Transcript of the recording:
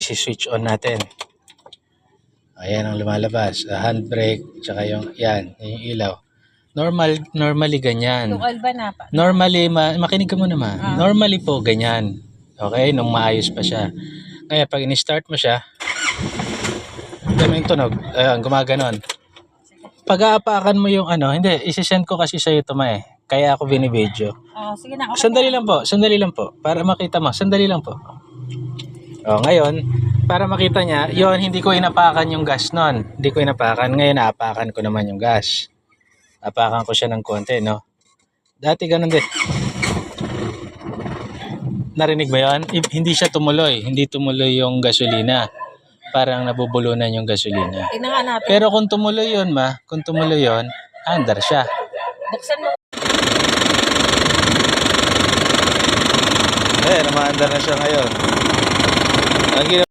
Si-switch on natin. Ayan ang lumalabas. Handbrake, tsaka yung ilaw. Normally ganyan. Yung oil ba na pa? Normally, makinig ka muna Normally po ganyan. Okay, nung maayos pa siya. Kaya pag in-start mo siya, yung tunog, ayan, gumaganon. Pag-aapakan mo yung hindi, isi-send ko kasi sa'yo ito Kaya ako binibidyo. Sige na. Okay Sandali lang po. Para makita mo, sandali lang po. Ngayon, para makita niya, yon hindi ko inapakan yung gas nun. Hindi ko inapakan. Ngayon, naapakan ko naman yung gas. Apakan ko siya ng konti, no? Dati ganun din. Narinig ba yun? Hindi siya tumuloy. Hindi tumuloy yung gasolina. Parang nabubulunan yung gasolina. Tingnan nga natin. Pero kung tumuloy yun, andar siya. Buksan mo. Naman-andar na siya ngayon.